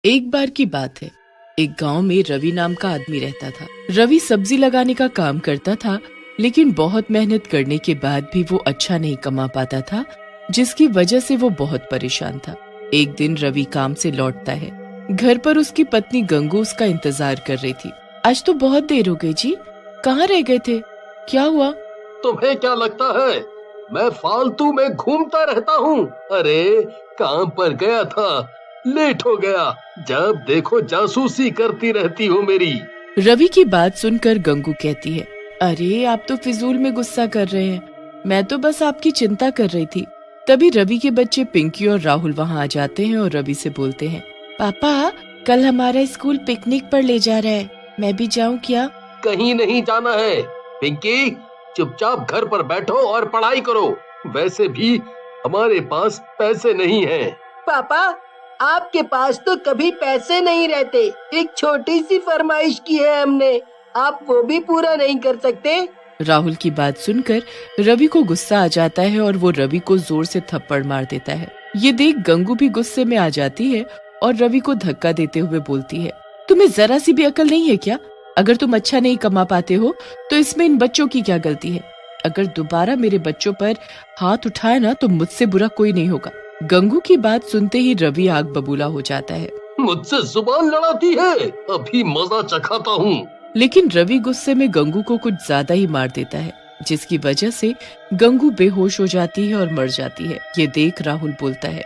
एक बार की बात है। एक गांव में रवि नाम का आदमी रहता था। रवि सब्जी लगाने का काम करता था, लेकिन बहुत मेहनत करने के बाद भी वो अच्छा नहीं कमा पाता था, जिसकी वजह से वो बहुत परेशान था। एक दिन रवि काम से लौटता है। घर पर उसकी पत्नी गंगू उसका इंतजार कर रही थी। आज तो बहुत देर हो गई जी, कहाँ रह गए थे? क्या हुआ? तुम्हें क्या लगता है मैं फालतू में घूमता रहता हूँ? अरे काम पर गया था, लेट हो गया। जब देखो जासूसी करती रहती हो मेरी। रवि की बात सुनकर गंगू कहती है, अरे आप तो फिजूल में गुस्सा कर रहे हैं, मैं तो बस आपकी चिंता कर रही थी। तभी रवि के बच्चे पिंकी और राहुल वहाँ आ जाते हैं और रवि से बोलते हैं, पापा कल हमारा स्कूल पिकनिक पर ले जा रहा है, मैं भी जाऊँ क्या? कहीं नहीं जाना है पिंकी, चुपचाप घर पर बैठो और पढ़ाई करो। वैसे भी हमारे पास पैसे नहीं हैं। पापा आपके पास तो कभी पैसे नहीं रहते। एक छोटी सी फरमाइश की है हमने, आप वो भी पूरा नहीं कर सकते? राहुल की बात सुनकर रवि को गुस्सा आ जाता है और वो रवि को जोर से थप्पड़ मार देता है। ये देख गंगू भी गुस्से में आ जाती है और रवि को धक्का देते हुए बोलती है, तुम्हें जरा सी भी अकल नहीं है क्या? अगर तुम अच्छा नहीं कमा पाते हो तो इसमें इन बच्चों की क्या गलती है? अगर दोबारा मेरे बच्चों पर हाथ उठाए ना तो मुझसे बुरा कोई नहीं होगा। गंगू की बात सुनते ही रवि आग बबूला हो जाता है। मुझसे जुबान लड़ाती है, अभी मजा चखाता हूँ। लेकिन रवि गुस्से में गंगू को कुछ ज्यादा ही मार देता है, जिसकी वजह से गंगू बेहोश हो जाती है और मर जाती है। ये देख राहुल बोलता है,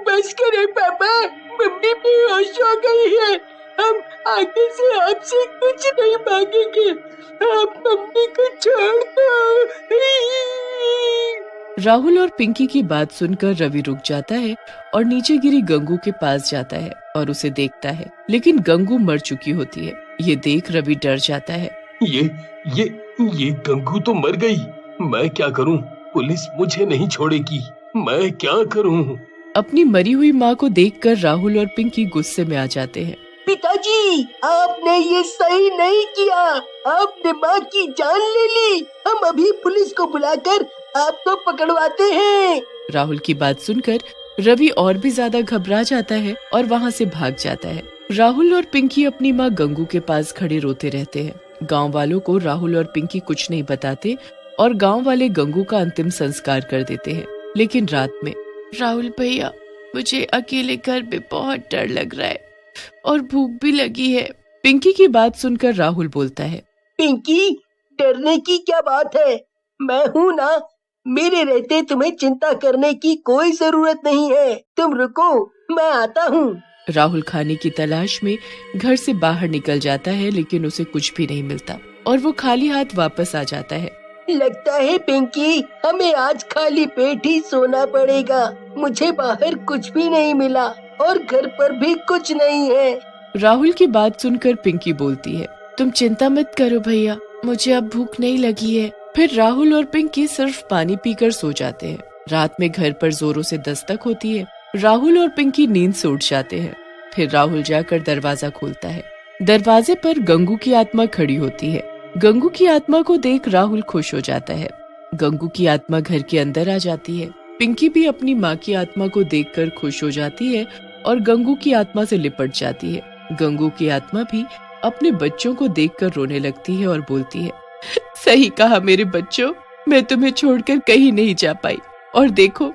बस करें पापा, मम्मी बेहोश हो गई है। हम आगे से आपसे कुछ नहीं मांगेंगे, आप मम्मी को छोड़ दो। राहुल और पिंकी की बात सुनकर रवि रुक जाता है और नीचे गिरी गंगू के पास जाता है और उसे देखता है, लेकिन गंगू मर चुकी होती है। ये देख रवि डर जाता है। ये गंगू तो मर गई, मैं क्या करूं? पुलिस मुझे नहीं छोड़ेगी, मैं क्या करूं? अपनी मरी हुई माँ को देखकर राहुल और पिंकी गुस्से में आ जाते हैं। पिताजी आपने ये सही नहीं किया, आपने माँ की जान ले ली। हम अभी पुलिस को बुलाकर आपको पकड़वाते हैं। राहुल की बात सुनकर रवि और भी ज्यादा घबरा जाता है और वहाँ से भाग जाता है। राहुल और पिंकी अपनी माँ गंगू के पास खड़े रोते रहते हैं। गांव वालों को राहुल और पिंकी कुछ नहीं बताते और गांव वाले गंगू का अंतिम संस्कार कर देते हैं। लेकिन रात में, राहुल भैया मुझे अकेले घर में बहुत डर लग रहा है और भूख भी लगी है। पिंकी की बात सुनकर राहुल बोलता है, पिंकी डरने की क्या बात है, मैं हूँ ना। मेरे रहते तुम्हें चिंता करने की कोई जरूरत नहीं है। तुम रुको, मैं आता हूँ। राहुल खाने की तलाश में घर से बाहर निकल जाता है, लेकिन उसे कुछ भी नहीं मिलता और वो खाली हाथ वापस आ जाता है। लगता है पिंकी हमें आज खाली पेट ही सोना पड़ेगा। मुझे बाहर कुछ भी नहीं मिला और घर पर भी कुछ नहीं है। राहुल की बात सुनकर पिंकी बोलती है, तुम चिंता मत करो भैया, मुझे अब भूख नहीं लगी है। फिर राहुल और पिंकी सिर्फ पानी पीकर सो जाते हैं। रात में घर पर जोरों से दस्तक होती है। राहुल और पिंकी नींद से उठ जाते हैं। फिर राहुल जाकर दरवाजा खोलता है। दरवाजे पर गंगू की आत्मा खड़ी होती है। गंगू की आत्मा को देख राहुल खुश हो जाता है। गंगू की आत्मा घर के अंदर आ जाती है। पिंकी भी अपनी माँ की आत्मा को देखकर खुश हो जाती है और गंगू की आत्मा से लिपट जाती है। गंगू की आत्मा भी अपने बच्चों को देखकर रोने लगती है और बोलती है, सही कहा मेरे बच्चों, मैं तुम्हें छोड़कर कहीं नहीं जा पाई और देखो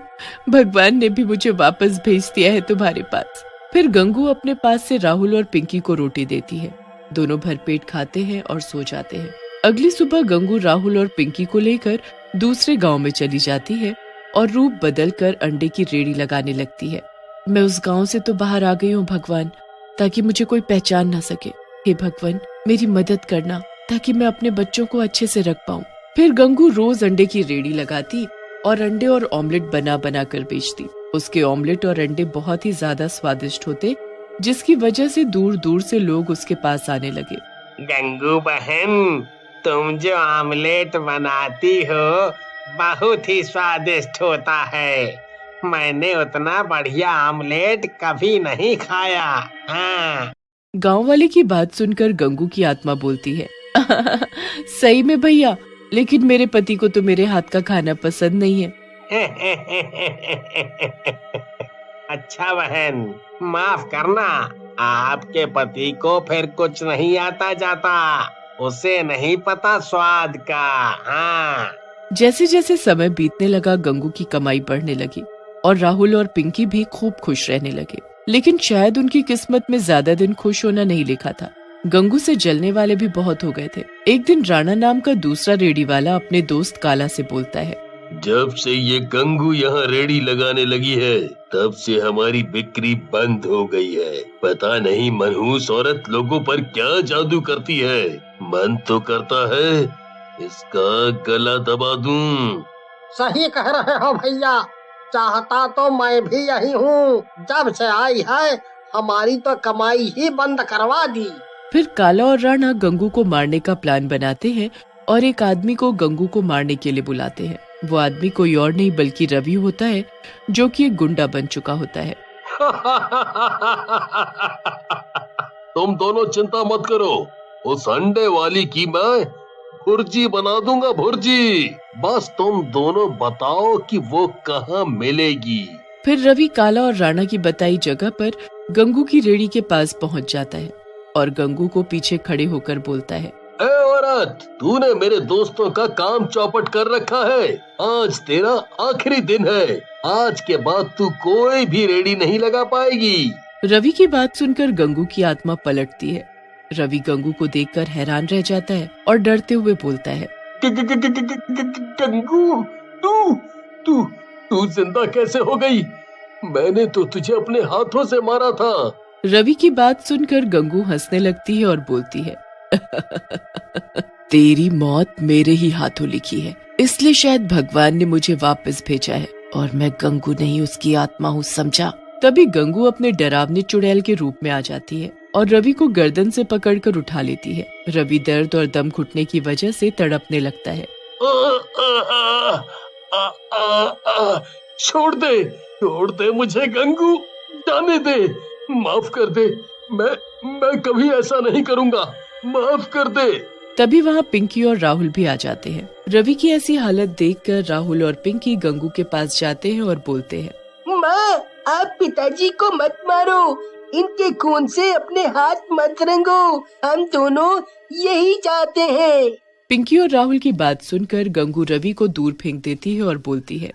भगवान ने भी मुझे वापस भेज दिया है तुम्हारे पास। फिर गंगू अपने पास से राहुल और पिंकी को रोटी देती है। दोनों भरपेट खाते हैं और सो जाते हैं। अगली सुबह गंगू राहुल और पिंकी को लेकर दूसरे गांव में चली जाती है और रूप बदलकर अंडे की रेड़ी लगाने लगती है। मैं उस गांव से तो बाहर आ गई हूँ भगवान, ताकि मुझे कोई पहचान ना सके। हे भगवान मेरी मदद करना, ताकि मैं अपने बच्चों को अच्छे से रख पाऊँ। फिर गंगू रोज अंडे की रेड़ी लगाती और अंडे और ऑमलेट बना बना कर बेचती। उसके ऑमलेट और अंडे बहुत ही ज्यादा स्वादिष्ट होते, जिसकी वजह से दूर दूर से लोग उसके पास आने लगे। गंगू बहन, तुम जो ऑमलेट बनाती हो बहुत ही स्वादिष्ट होता है। मैंने उतना बढ़िया ऑमलेट कभी नहीं खाया। हाँ। गांव वाले की बात सुनकर गंगू की आत्मा बोलती है, सही में भैया, लेकिन मेरे पति को तो मेरे हाथ का खाना पसंद नहीं है। अच्छा बहन, माफ करना। आपके पति को फिर कुछ नहीं आता जाता, उसे नहीं पता स्वाद का। हाँ। जैसे जैसे समय बीतने लगा, गंगू की कमाई बढ़ने लगी और राहुल और पिंकी भी खूब खुश रहने लगे। लेकिन शायद उनकी किस्मत में ज्यादा दिन खुश होना नहीं लिखा था। गंगू से जलने वाले भी बहुत हो गए थे। एक दिन राणा नाम का दूसरा रेडी वाला अपने दोस्त काला से बोलता है, जब से ये गंगू यहाँ रेडी लगाने लगी है, तब से हमारी बिक्री बंद हो गई है। पता नहीं मनहूस औरत लोगों पर क्या जादू करती है। मन तो करता है इसका गला दबा दूं। सही कह रहे हो भैया, चाहता तो मैं भी यही हूँ। जब से आई है हमारी तो कमाई ही बंद करवा दी। फिर काला और राणा गंगू को मारने का प्लान बनाते हैं और एक आदमी को गंगू को मारने के लिए बुलाते हैं। वो आदमी कोई और नहीं बल्कि रवि होता है, जो कि एक गुंडा बन चुका होता है। तुम दोनों चिंता मत करो, उस अंडे वाली की मैं भुर्जी बना दूंगा, भुर्जी। बस तुम दोनों बताओ कि वो कहाँ मिलेगी। फिर रवि काला और राणा की बताई जगह पर गंगू की रेड़ी के पास पहुंच जाता है और गंगू को पीछे खड़े होकर बोलता है, ए औरत, तूने मेरे दोस्तों का काम चौपट कर रखा है। आज तेरा आखिरी दिन है। आज के बाद तू कोई भी रेडी नहीं लगा पाएगी। रवि की बात सुनकर गंगू की आत्मा पलटती है। रवि गंगू को देखकर हैरान रह जाता है और डरते हुए बोलता है, गंगू, तू जिंदा कैसे हो गई? मैंने तो तुझे अपने हाथों से मारा था। रवि की बात सुनकर गंगू हंसने लगती है और बोलती है, तेरी मौत मेरे ही हाथों लिखी है, इसलिए शायद भगवान ने मुझे वापस भेजा है और मैं गंगू नहीं उसकी आत्मा हूँ, समझा। तभी गंगू अपने डरावने चुड़ैल के रूप में आ जाती है और रवि को गर्दन से पकड़कर उठा लेती है। रवि दर्द और दम घुटने की वजह से तड़पने लगता है। छोड़ दे मुझे गंगू, जाने दे, माफ कर दे। मैं कभी ऐसा नहीं करूँगा, माफ कर दे। तभी वहाँ पिंकी और राहुल भी आ जाते हैं। रवि की ऐसी हालत देखकर राहुल और पिंकी गंगू के पास जाते हैं और बोलते हैं, माँ, आप पिताजी को मत मारो, इनके खून से अपने हाथ मत रंगो, हम दोनों यही चाहते हैं। पिंकी और राहुल की बात सुनकर गंगू रवि को दूर फेंक देती है और बोलती है,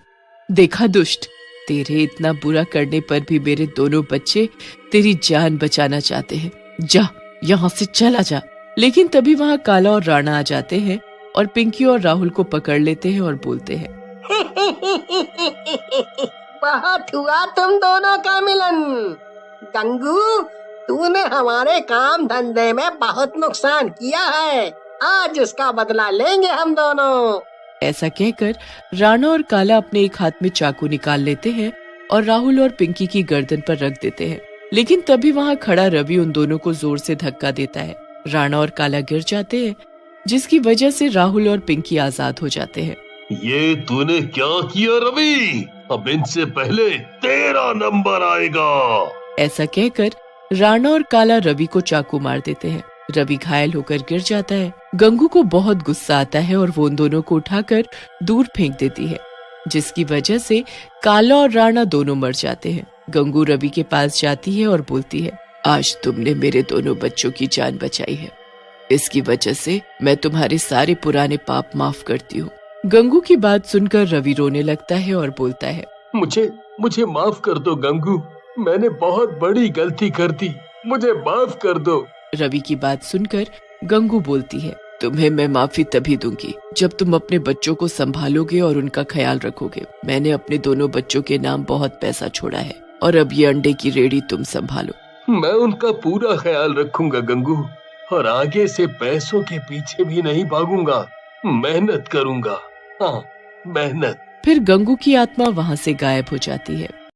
देखा दुष्ट, तेरे इतना बुरा करने पर भी मेरे दोनों बच्चे तेरी जान बचाना चाहते हैं। जा, यहाँ से चला जा। लेकिन तभी वहाँ काला और राणा आ जाते हैं और पिंकी और राहुल को पकड़ लेते हैं और बोलते हैं, बहुत हुआ तुम दोनों का मिलन। गंगू, तूने हमारे काम धंधे में बहुत नुकसान किया है, आज उसका बदला लेंगे हम दोनों। ऐसा कहकर राणा और काला अपने एक हाथ में चाकू निकाल लेते हैं और राहुल और पिंकी की गर्दन पर रख देते हैं। लेकिन तभी वहाँ खड़ा रवि उन दोनों को जोर से धक्का देता है। राणा और काला गिर जाते हैं, जिसकी वजह से राहुल और पिंकी आजाद हो जाते हैं। ये तूने क्या किया रवि? अब इनसे पहले तेरा नंबर आएगा। ऐसा कहकर राणा और काला रवि को चाकू मार देते हैं। रवि घायल होकर गिर जाता है। गंगू को बहुत गुस्सा आता है और वो उन दोनों को उठाकर दूर फेंक देती है, जिसकी वजह से काला और राणा दोनों मर जाते हैं। गंगू रवि के पास जाती है और बोलती है, आज तुमने मेरे दोनों बच्चों की जान बचाई है, इसकी वजह से मैं तुम्हारे सारे पुराने पाप माफ करती हूँ। गंगू की बात सुनकर रवि रोने लगता है और बोलता है, मुझे माफ कर दो गंगू, मैंने बहुत बड़ी गलती कर दी, मुझे माफ कर दो। रवि की बात सुनकर गंगू बोलती है, तुम्हें मैं माफी तभी दूंगी जब तुम अपने बच्चों को संभालोगे और उनका ख्याल रखोगे। मैंने अपने दोनों बच्चों के नाम बहुत पैसा छोड़ा है और अब ये अंडे की रेडी तुम संभालो। मैं उनका पूरा ख्याल रखूंगा गंगू, और आगे से पैसों के पीछे भी नहीं भागूंगा, मेहनत करूंगा। हाँ, मेहनत। फिर गंगू की आत्मा वहाँ से गायब हो जाती है।